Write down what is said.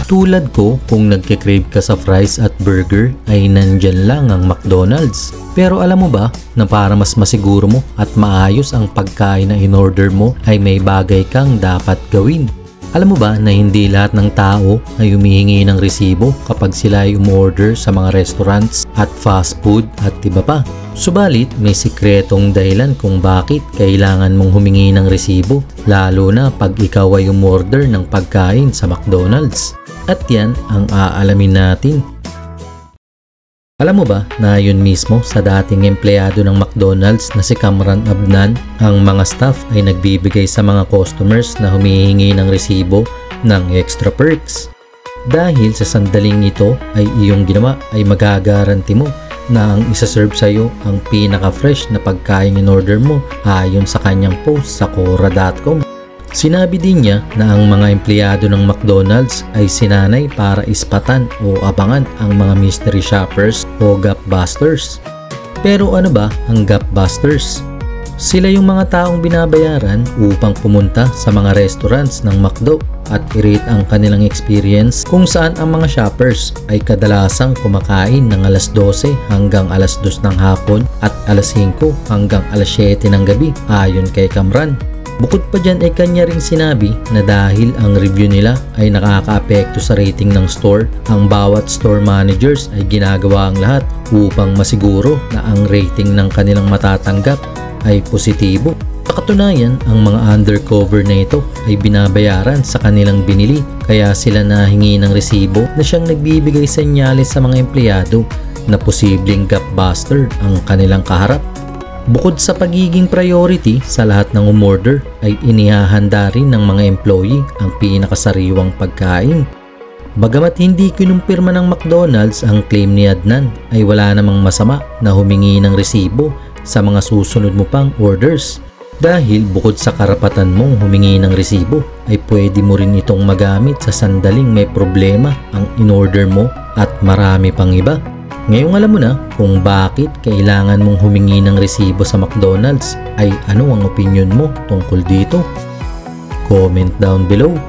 Katulad ko, kung nagkikrave ka sa fries at burger ay nandyan lang ang McDonald's. Pero alam mo ba na para mas masiguro mo at maayos ang pagkain na in-order mo ay may bagay kang dapat gawin? Alam mo ba na hindi lahat ng tao ay humihingi ng resibo kapag sila ay umorder sa mga restaurants at fast food at iba pa? Subalit, may sikretong dahilan kung bakit kailangan mong humingi ng resibo, lalo na pag ikaw ay umorder ng pagkain sa McDonald's. At yan ang aalamin natin. Alam mo ba na yun mismo sa dating empleyado ng McDonald's na si Kamran Adnan, ang mga staff ay nagbibigay sa mga customers na humihingi ng resibo ng extra perks. Dahil sa sandaling ito ay iyong ginawa ay magagaranti mo na ang isa-serve sa iyo ang pinaka-fresh na pagkain in order mo ayon sa kanyang post sa Quora.com. Sinabi din niya na ang mga empleyado ng McDonald's ay sinanay para ispatan o abangan ang mga mystery shoppers o gapbusters. Pero ano ba ang gapbusters? Sila yung mga taong binabayaran upang pumunta sa mga restaurants ng McDo at i-rate ang kanilang experience kung saan ang mga shoppers ay kadalasang kumakain ng alas 12 hanggang alas 2 ng hapon at alas 5 hanggang alas 7 ng gabi ayon kay Kamran. Bukod pa dyan ay kanya ring sinabi na dahil ang review nila ay nakakaapekto sa rating ng store, ang bawat store managers ay ginagawa ang lahat upang masiguro na ang rating ng kanilang matatanggap ay positibo. Sa katunayan, ang mga undercover na ito ay binabayaran sa kanilang binili kaya sila nahingi ng resibo na siyang nagbibigay senyales sa mga empleyado na posibleng gapbuster ang kanilang kaharap. Bukod sa pagiging priority sa lahat ng umorder ay inihahanda rin ng mga employee ang pinakasariwang pagkain. Bagamat hindi kinumpirma ng McDonald's ang claim ni Adnan ay wala namang masama na humingi ng resibo sa mga susunod mo pang orders. Dahil bukod sa karapatan mong humingi ng resibo ay pwede mo rin itong magamit sa sandaling may problema ang in-order mo at marami pang iba. Ngayong alam mo na kung bakit kailangan mong humingi ng resibo sa McDonald's, ay ano ang opinion mo tungkol dito? Comment down below.